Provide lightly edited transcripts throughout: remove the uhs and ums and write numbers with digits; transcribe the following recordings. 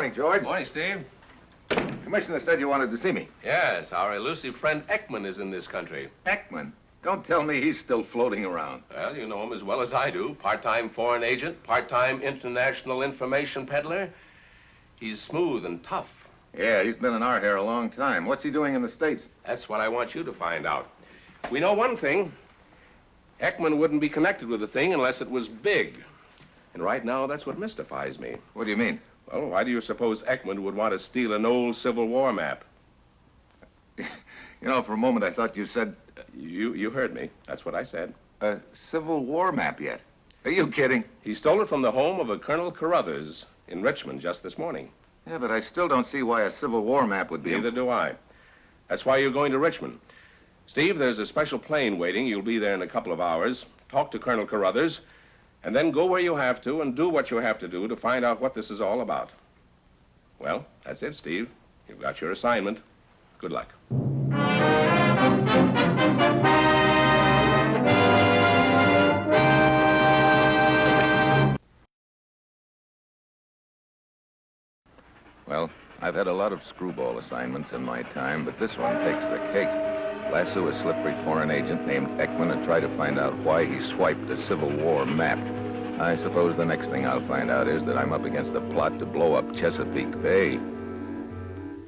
morning, George. Morning, Steve. Commissioner said you wanted to see me. Yes, our elusive friend Ekman is in this country. Ekman? Don't tell me he's still floating around. Well, you know him as well as I do. Part-time foreign agent, part-time international information peddler. He's smooth and tough. Yeah, he's been in our hair a long time. What's he doing in the States? That's what I want you to find out. We know one thing. Ekman wouldn't be connected with the thing unless it was big. And right now, that's what mystifies me. What do you mean? Well, why do you suppose Ekman would want to steal an old Civil War map? You know, for a moment I thought you said... You heard me. That's what I said. A Civil War map yet? Are you kidding? He stole it from the home of a Colonel Carruthers in Richmond just this morning. Yeah, but I still don't see why a Civil War map would be... Neither do I. That's why you're going to Richmond. Steve, there's a special plane waiting. You'll be there in a couple of hours. Talk to Colonel Carruthers, and then go where you have to and do what you have to do to find out what this is all about. Well, that's it, Steve. You've got your assignment. Good luck. Well, I've had a lot of screwball assignments in my time, but this one takes the cake. Lasso a slippery foreign agent named Ekman and try to find out why he swiped a Civil War map. I suppose the next thing I'll find out is that I'm up against a plot to blow up Chesapeake Bay.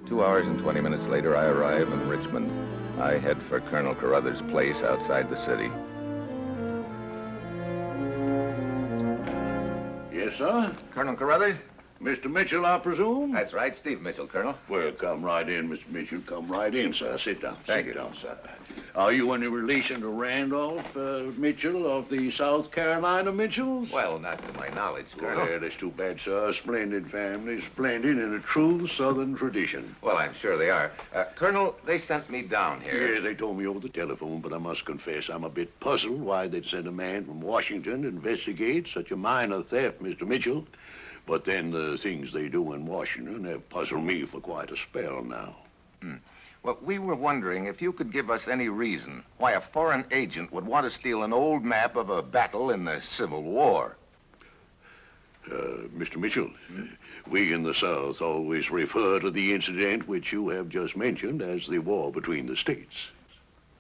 2 hours and 20 minutes later, I arrive in Richmond. I head for Colonel Carruthers' place outside the city. Yes, sir? Colonel Carruthers? Mr. Mitchell, I presume? That's right, Steve Mitchell, Colonel. Well, come right in, Mr. Mitchell. Come right in, sir. Sit down. Thank you. Sit down, sir. Are you any relation to Randolph Mitchell of the South Carolina Mitchells? Well, not to my knowledge, Colonel. Yeah, that's too bad, sir. Splendid family, splendid in a true Southern tradition. Well, I'm sure they are. Colonel, they sent me down here. Yeah, they told me over the telephone, but I must confess I'm a bit puzzled why they'd send a man from Washington to investigate such a minor theft, Mr. Mitchell. But then the things they do in Washington have puzzled me for quite a spell now. Well, we were wondering if you could give us any reason why a foreign agent would want to steal an old map of a battle in the Civil War. Mr. Mitchell, we in the South always refer to the incident which you have just mentioned as the war between the states.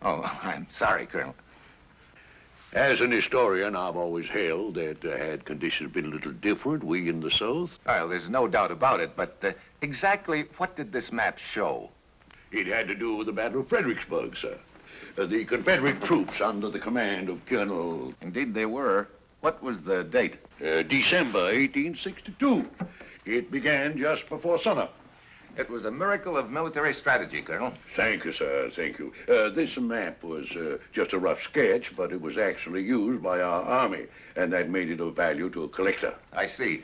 Oh, I'm sorry, Colonel. As an historian, I've always held that had conditions been a little different, we in the South... Well, there's no doubt about it, but exactly what did this map show? It had to do with the Battle of Fredericksburg, sir. The Confederate troops under the command of Colonel... Indeed they were. What was the date? December 1862. It began just before sunup. It was a miracle of military strategy, Colonel. Thank you, sir. Thank you. This map was just a rough sketch, but it was actually used by our army, and that made it of value to a collector. I see.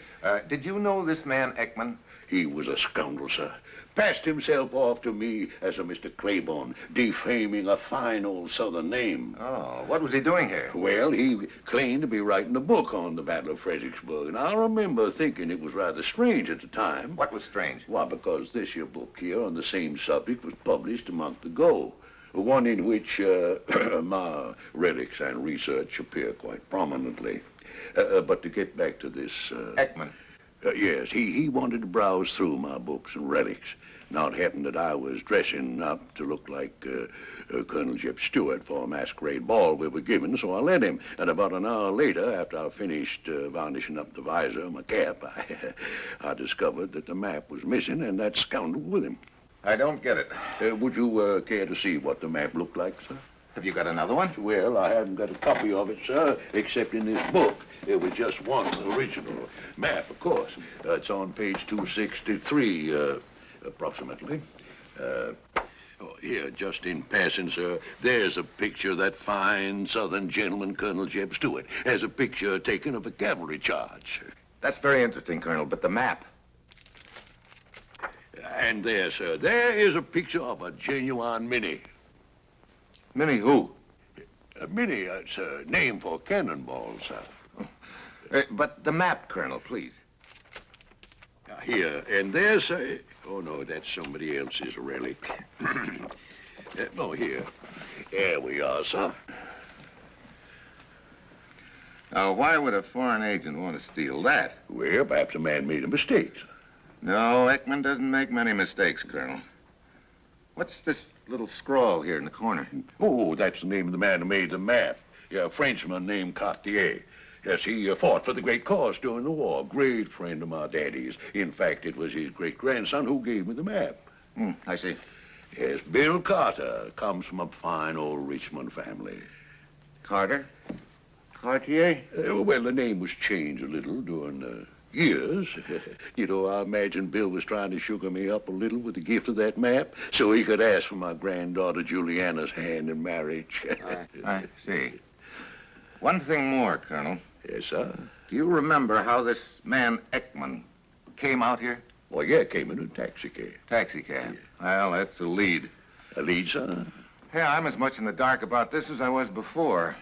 Did you know this man, Ekman? He was a scoundrel, sir. Passed himself off to me as a Mr. Claiborne, defaming a fine old Southern name. Oh, what was he doing here? Well, he claimed to be writing a book on the Battle of Fredericksburg, and I remember thinking it was rather strange at the time. What was strange? Why, because this here book here on the same subject was published a month ago. One in which my relics and research appear quite prominently. But to get back to this... Ekman. Yes, he wanted to browse through my books and relics. Now, it happened that I was dressing up to look like Colonel Jeb Stuart for a masquerade ball we were giving, so I let him. And about an hour later, after I finished varnishing up the visor of my cap, I discovered that the map was missing and that scoundrel with him. I don't get it. Would you care to see what the map looked like, sir? Have you got another one? Well, I haven't got a copy of it, sir, except in this book. It was just one original map, of course. It's on page 263, approximately. Here, just in passing, sir, there's a picture of that fine Southern gentleman, Colonel Jeb Stuart. There's a picture taken of a cavalry charge. That's very interesting, Colonel, but the map... And there, sir, there is a picture of a genuine Minnie. Minnie who? Minnie, it's a name for cannonball, sir. But the map, Colonel, please. Here, and there's a... Oh, no, that's somebody else's relic. Oh, here. There we are, sir. Now, why would a foreign agent want to steal that? Well, perhaps a man made a mistake, sir. No, Ekman doesn't make many mistakes, Colonel. What's this little scrawl here in the corner? Oh, that's the name of the man who made the map. Yeah, a Frenchman named Cartier. Yes, he fought for the great cause during the war. Great friend of my daddy's. In fact, it was his great-grandson who gave me the map. I see. Yes, Bill Carter comes from a fine old Richmond family. Carter? Cartier? Well, the name was changed a little during the years. You know, I imagine Bill was trying to sugar me up a little with the gift of that map so he could ask for my granddaughter Juliana's hand in marriage. I see. One thing more, Colonel. Yes, sir. Do you remember how this man Ekman came out here? Well, yeah, came in a taxi cab. Taxi cab. Well, that's a lead. A lead, sir? Yeah, I'm as much in the dark about this as I was before.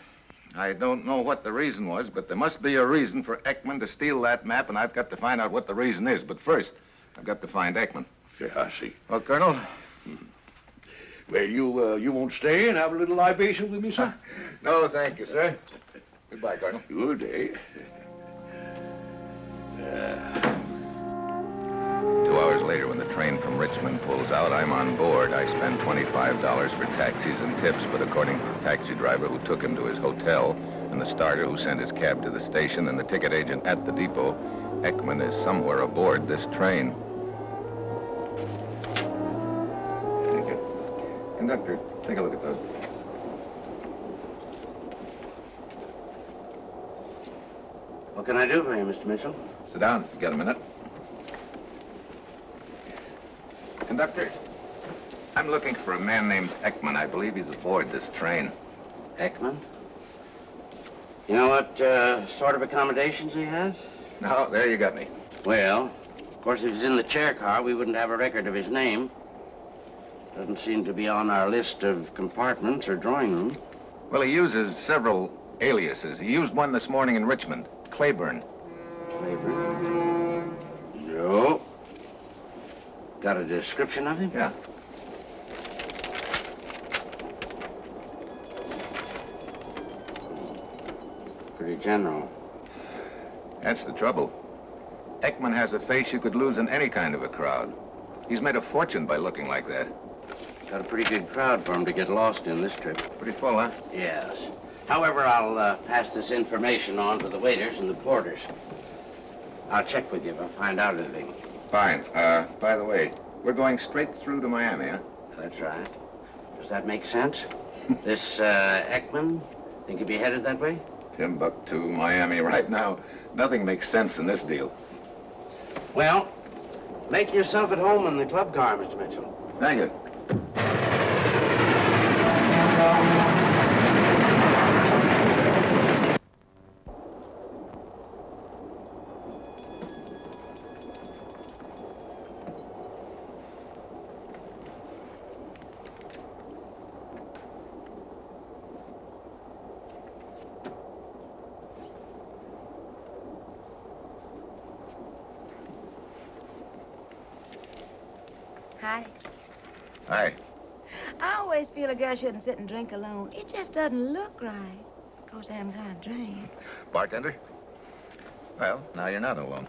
I don't know what the reason was, but there must be a reason for Ekman to steal that map, and I've got to find out what the reason is. But first, I've got to find Ekman. Yeah, I see. Well, Colonel? Well, you won't stay and have a little libation with me, sir? No, thank you, sir. Goodbye, Colonel. Good day. 2 hours later, when the train from Richmond pulls out, I'm on board. I spend $25 for taxis and tips, but according to the taxi driver who took him to his hotel, and the starter who sent his cab to the station, and the ticket agent at the depot, Ekman is somewhere aboard this train. Thank you. Conductor, take a look at those. What can I do for you, Mr. Mitchell? Sit down if you get a minute. Conductor, I'm looking for a man named Ekman. I believe he's aboard this train. Ekman? You know what sort of accommodations he has? No, there you got me. Well, of course, if he's in the chair car, we wouldn't have a record of his name. Doesn't seem to be on our list of compartments or drawing room. Well, he uses several aliases. He used one this morning in Richmond, Claiborne. Claiborne? No. Got a description of him? Yeah. Pretty general. That's the trouble. Ekman has a face you could lose in any kind of a crowd. He's made a fortune by looking like that. Got a pretty good crowd for him to get lost in this trip. Pretty full, huh? Yes. However, I'll pass this information on to the waiters and the porters. I'll check with you if I find out anything. Fine. By the way, we're going straight through to Miami, huh? That's right. Does that make sense? This Ekman, think he'd be headed that way? Timbuktu, Miami right now. Nothing makes sense in this deal. Well, make yourself at home in the club car, Mr. Mitchell. Thank you. Hi. Hi. I always feel a girl shouldn't sit and drink alone. It just doesn't look right. Of course, I haven't got a drink. Bartender? Well, now you're not alone.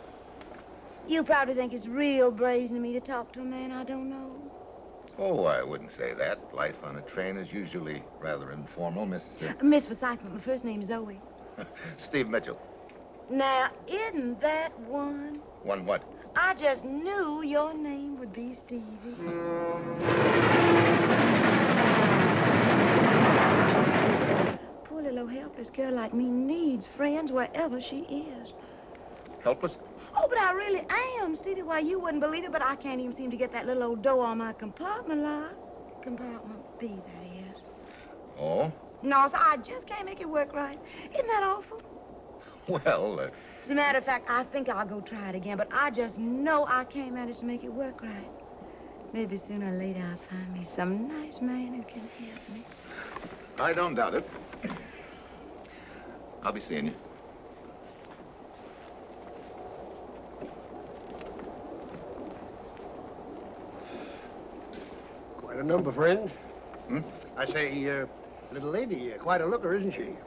You probably think it's real brazen of me to talk to a man I don't know. Oh, I wouldn't say that. Life on a train is usually rather informal, Miss... Miss Forsyth, but my first name's Zoe. Steve Mitchell. Now, isn't that one? One what? I just knew your name would be Stevie. Poor little helpless girl like me needs friends wherever she is. Helpless? Oh, but I really am, Stevie. Why, you wouldn't believe it, but I can't even seem to get that little old door on my compartment locked. Compartment B, that is. Oh? No, so I just can't make it work right. Isn't that awful? Well, As a matter of fact, I think I'll go try it again, but I just know I can't manage to make it work right. Maybe sooner or later I'll find me some nice man who can help me. I don't doubt it. I'll be seeing you. Quite a number, friend. Hmm? I say, little lady, quite a looker, isn't she?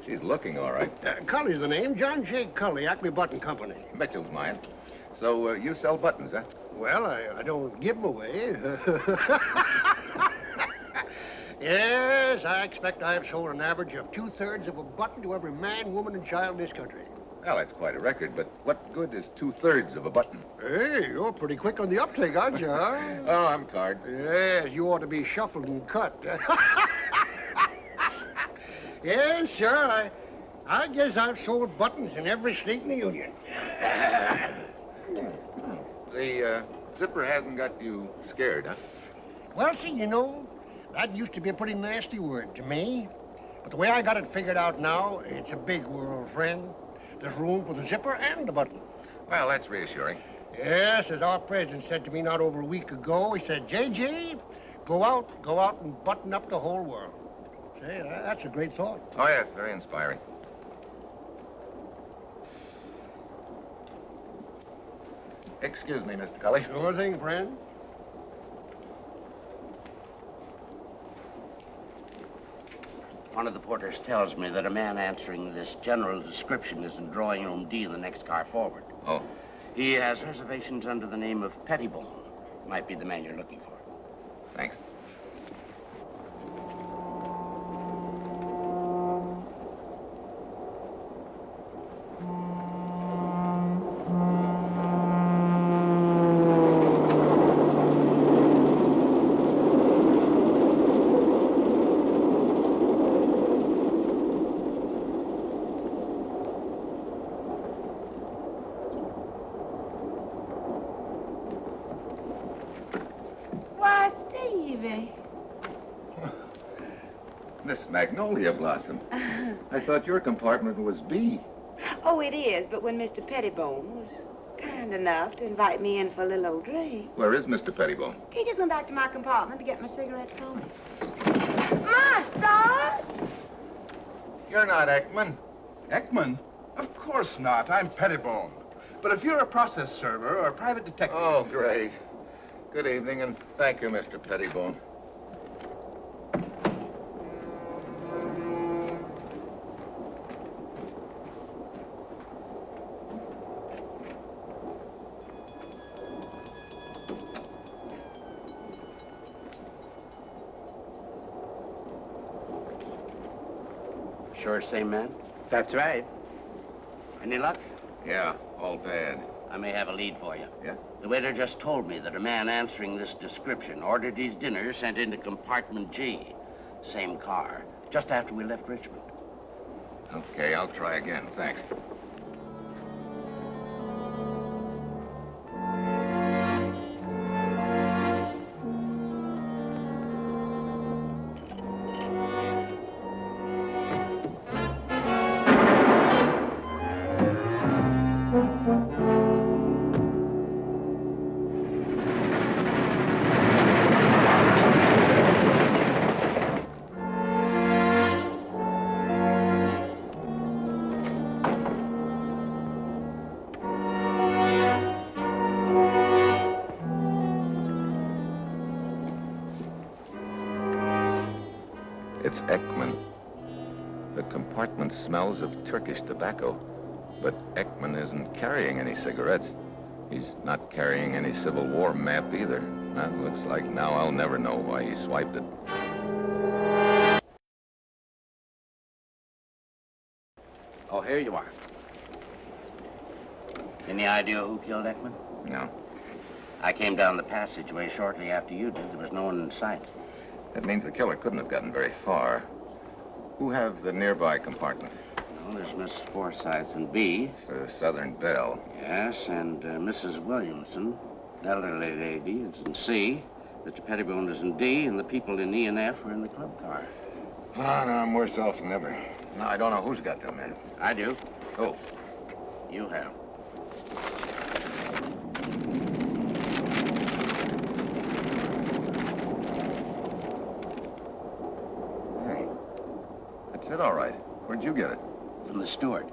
She's looking all right. Cully's the name. John J. Cully, Acme Button Company. Mitchell's mine. So you sell buttons, huh? Well, I don't give them away. Yes, I expect I've sold an average of 2/3 of a button to every man, woman, and child in this country. Well, that's quite a record, but what good is 2/3 of a button? Hey, you're pretty quick on the uptake, aren't you, huh? Oh, I'm card. Yes, you ought to be shuffled and cut. Yes, sir, I guess I've sold buttons in every state in the Union. The zipper hasn't got you scared, huh? Well, see, you know, that used to be a pretty nasty word to me. But the way I got it figured out now, it's a big world, friend. There's room for the zipper and the button. Well, that's reassuring. Yes, as our president said to me not over a week ago, he said, J.J., go out and button up the whole world. Say, that's a great thought. Oh, yes, very inspiring. Excuse me, Mr. Cully. Sure thing, friend. One of the porters tells me that a man answering this general description is in drawing room D in the next car forward. Oh, He has reservations under the name of Pettibone. Might be the man you're looking for. thanks. Why, Stevie. Miss Magnolia Blossom. I thought your compartment was B. Oh, it is, but when Mr. Pettibone was kind enough to invite me in for a little old drink, Where is Mr. Pettibone? he just went back to my compartment to get my cigarettes for me. My stars! You're not Ekman. Ekman? Of course not. I'm Pettibone. But if you're a process server or a private detective... Oh, great. Good evening, and thank you, Mr. Pettibone. Sure same man? That's right. Any luck? Yeah, all bad. I may have a lead for you. Yeah? The waiter just told me that a man answering this description ordered his dinner sent into compartment G. Same car, just after we left Richmond. Okay, I'll try again. Thanks. It's Ekman. The compartment smells of Turkish tobacco, but Ekman isn't carrying any cigarettes. He's not carrying any Civil War map either. That looks like now I'll never know why he swiped it. Oh, here you are. Any idea who killed Ekman? No. I came down the passageway shortly after you did. There was no one in sight. That means the killer couldn't have gotten very far. Who have the nearby compartment? Well, there's Miss Forsyth in B. The Southern Belle. Yes, and Mrs. Williamson, elderly lady, is in C. Mr. Pettibone is in D, and the people in E and F are in the club car. Ah, no, I'm worse off than ever. Now, I don't know who's got them men. I do. Oh, You have. hey. That's it, all right. Where'd you get it? From the steward.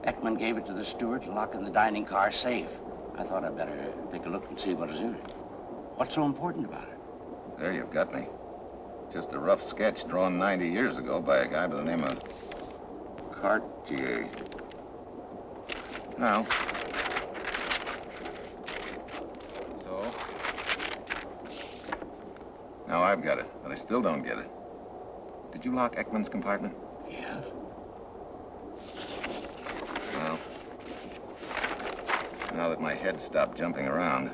Ekman gave it to the steward to lock in the dining car safe. I thought I'd better take a look and see what is in it. What's so important about it? There you've got me. Just a rough sketch drawn 90 years ago by a guy by the name of Cartier. Now, Now I've got it, but I still don't get it. Did you lock Ekman's compartment? Yes. Well, now that my head stopped jumping around,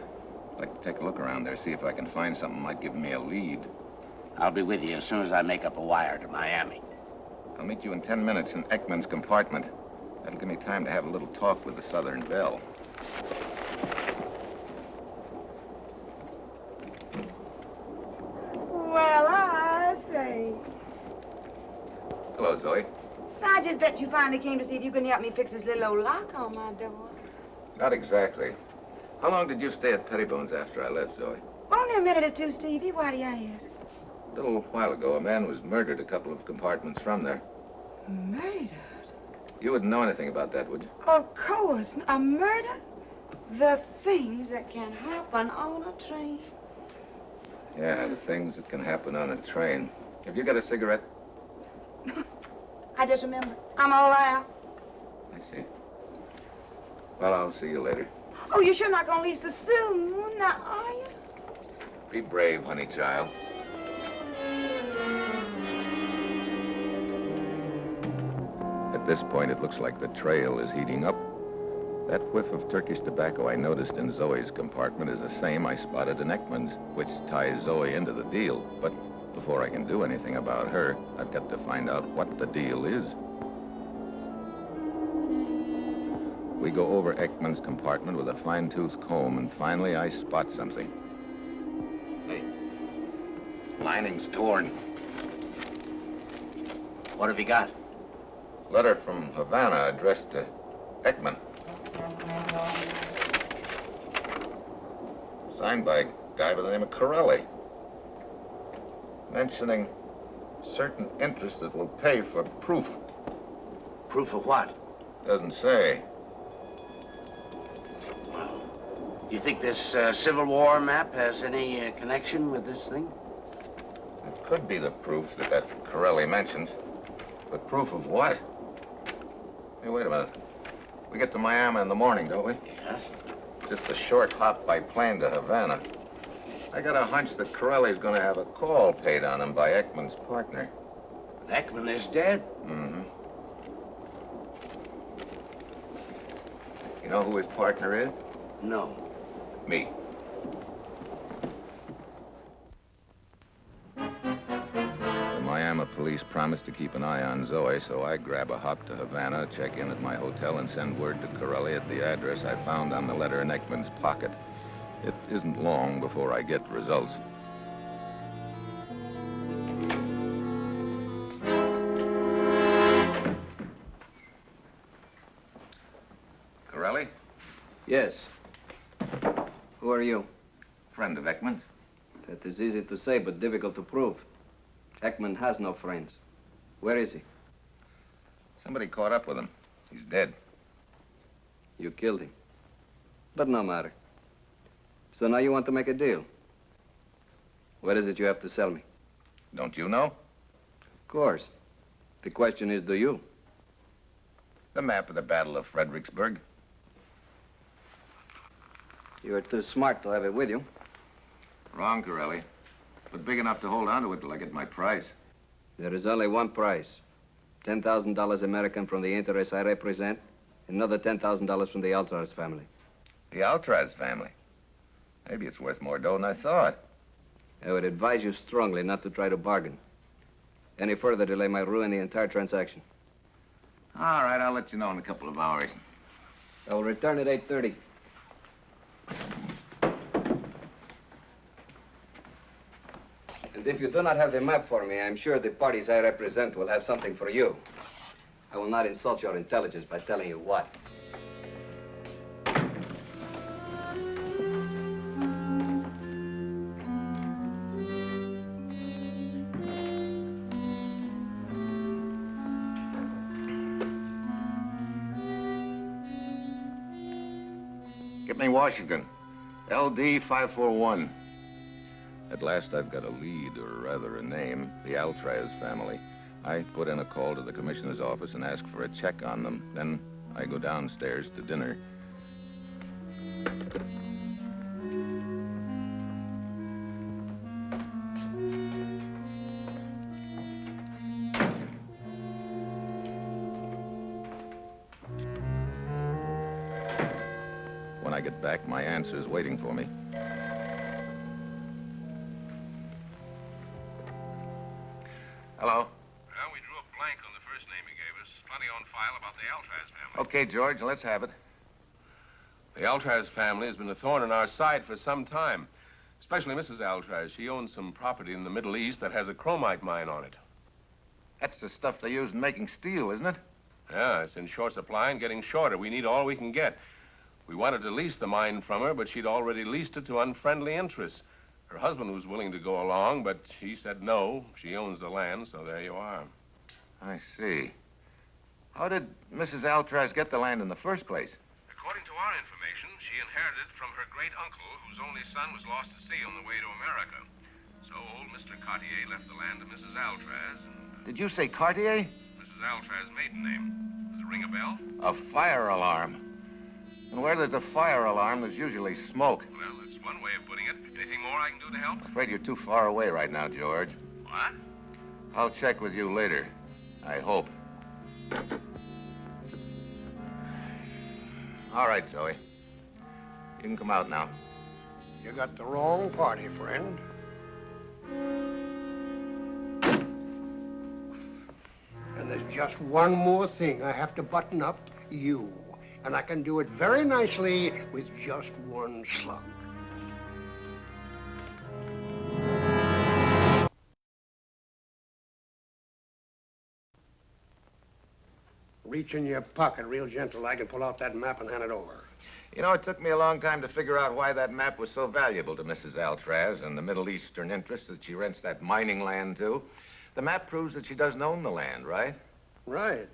I'd like to take a look around there, see if I can find something that might give me a lead. I'll be with you as soon as I make up a wire to Miami. I'll meet you in 10 minutes in Ekman's compartment. That'll give me time to have a little talk with the Southern Belle. Well, I say. Hello, Zoe. I just bet you finally came to see if you can help me fix this little old lock on my door. Not exactly. How long did you stay at Pettibone's after I left, Zoe? Only a minute or two, Stevie. Why do you ask? A little while ago, a man was murdered a couple of compartments from there. Murder? You wouldn't know anything about that, would you? Of course. A murder? The things that can happen on a train. Yeah, the things that can happen on a train. Have you got a cigarette? I just remember. I'm all out. I see. Well, I'll see you later. Oh, you're sure not going to leave so soon, now, are you? Be brave, honey child. At this point, it looks like the trail is heating up. That whiff of Turkish tobacco I noticed in Zoe's compartment is the same I spotted in Ekman's, which ties Zoe into the deal. But before I can do anything about her, I've got to find out what the deal is. We go over Ekman's compartment with a fine-tooth comb, and finally I spot something. Hey, lining's torn. What have you got? Letter from Havana addressed to Ekman. Signed by a guy by the name of Corelli. Mentioning certain interests that will pay for proof. Proof of what? Doesn't say. You think this Civil War map has any connection with this thing? It could be the proof that Corelli mentions. But proof of what? Hey, wait a minute. We get to Miami in the morning, don't we? Yes. Just a short hop by plane to Havana. I got a hunch that Corelli's gonna have a call paid on him by Ekman's partner. Ekman is dead? Mm-hmm. You know who his partner is? No. Me. The Miami police promised to keep an eye on Zoe, so I grab a hop to Havana, check in at my hotel, and send word to Corelli at the address I found on the letter in Ekman's pocket. It isn't long before I get results. Corelli? Yes. Who are you? Friend of Ekman's. That is easy to say, but difficult to prove. Ekman has no friends. Where is he? Somebody caught up with him. He's dead. You killed him. But no matter. So now you want to make a deal. What is it you have to sell me? Don't you know? Of course. The question is, do you? The map of the Battle of Fredericksburg. You are too smart to have it with you. Wrong, Corelli. But big enough to hold on to it till I get my price. There is only one price. $10,000 American from the interests I represent, another $10,000 from the Altraz family. The Altraz family? Maybe it's worth more dough than I thought. I would advise you strongly not to try to bargain. Any further delay might ruin the entire transaction. All right, I'll let you know in a couple of hours. I will return at 8:30. And if you do not have the map for me, I'm sure the parties I represent will have something for you. I will not insult your intelligence by telling you what. Gibney, Washington. LD 541. At last, I've got a lead, or rather a name, the Altraz family. I put in a call to the commissioner's office and ask for a check on them. Then I go downstairs to dinner. I get back, my answer's waiting for me. Hello? Well, we drew a blank on the first name you gave us. Plenty on file about the Altraz family. Okay, George, let's have it. The Altraz family has been a thorn in our side for some time. Especially Mrs. Altraz. She owns some property in the Middle East that has a chromite mine on it. That's the stuff they use in making steel, isn't it? Yeah, it's in short supply and getting shorter. We need all we can get. We wanted to lease the mine from her, but she'd already leased it to unfriendly interests. Her husband was willing to go along, but she said no. She owns the land, so there you are. I see. How did Mrs. Altraz get the land in the first place? According to our information, she inherited it from her great-uncle, whose only son was lost at sea on the way to America. So old Mr. Cartier left the land to Mrs. Altraz, and Did you say Cartier? Mrs. Altraz's maiden name. Does it ring a bell? A fire alarm. And where there's a fire alarm, there's usually smoke. Well, that's one way of putting it. Anything more I can do to help? I'm afraid you're too far away right now, George. What? I'll check with you later. I hope. All right, Zoe. You can come out now. You got the wrong party, friend. And there's just one more thing I have to button up, you. And I can do it very nicely with just one slug. Reach in your pocket real gentle. I can pull out that map and hand it over. You know, it took me a long time to figure out why that map was so valuable to Mrs. Altraz and the Middle Eastern interests that she rents that mining land to. The map proves that she doesn't own the land, right? Right.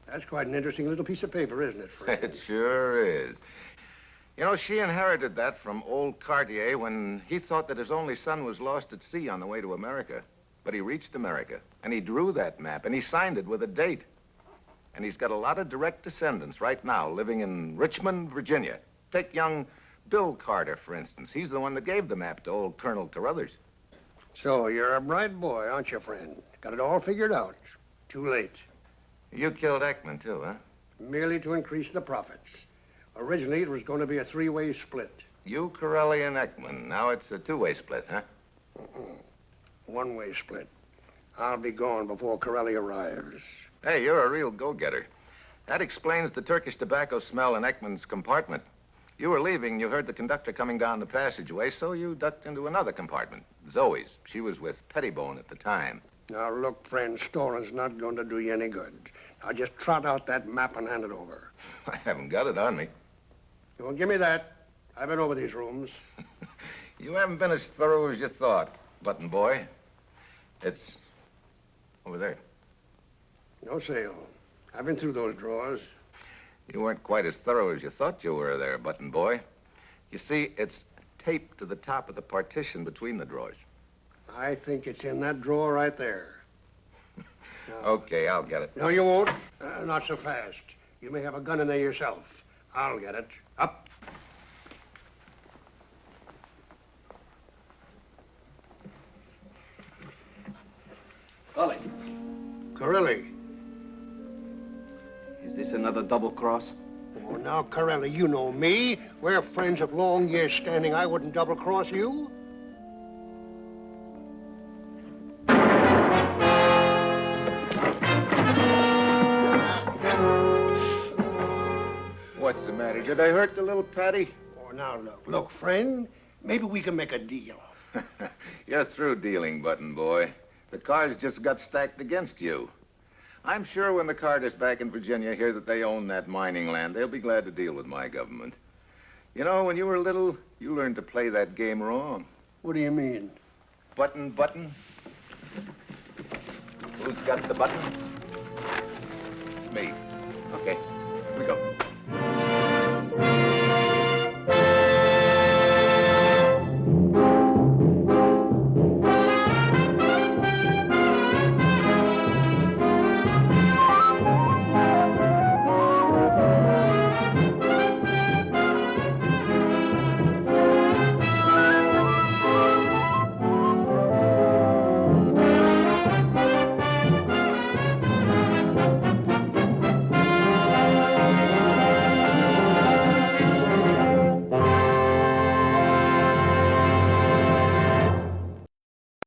That's quite an interesting little piece of paper, isn't it, friend? It sure is. You know, she inherited that from old Cartier when he thought that his only son was lost at sea on the way to America. But he reached America, and he drew that map, and he signed it with a date. And he's got a lot of direct descendants right now living in Richmond, Virginia. Take young Bill Carter, for instance. He's the one that gave the map to old Colonel Carruthers. So you're a bright boy, aren't you, friend? Got it all figured out. Too late. You killed Ekman, too, huh? Merely to increase the profits. Originally, it was going to be a three-way split. You, Corelli, and Ekman. Now it's a two-way split, huh? One-way split. I'll be gone before Corelli arrives. Hey, you're a real go-getter. That explains the Turkish tobacco smell in Ekman's compartment. You were leaving, you heard the conductor coming down the passageway, so you ducked into another compartment. Zoe's. She was with Pettibone at the time. Now, look, friend, Stolen's not going to do you any good. Now, just trot out that map and hand it over. I haven't got it on me. Well, give me that. I've been over these rooms. You haven't been as thorough as you thought, Button Boy. It's over there. No sale. I've been through those drawers. You weren't quite as thorough as you thought you were there, Button Boy. You see, it's taped to the top of the partition between the drawers. I think it's in that drawer right there. Now, Okay, I'll get it. no, you won't. Not so fast. You may have a gun in there yourself. I'll get it. Up. Golly, Corelli. is this another double cross? Oh, now, Corelli, you know me. We're friends of long years standing. I wouldn't double-cross you. What's the matter? Did I hurt the little Patty? Oh, now, look, friend. Maybe we can make a deal. You're through dealing, Button Boy. The cards just got stacked against you. I'm sure when the Carters back in Virginia hear that they own that mining land, they'll be glad to deal with my government. You know, when you were little, you learned to play that game wrong. What do you mean? Button. Who's got the button? Me. Okay, here we go.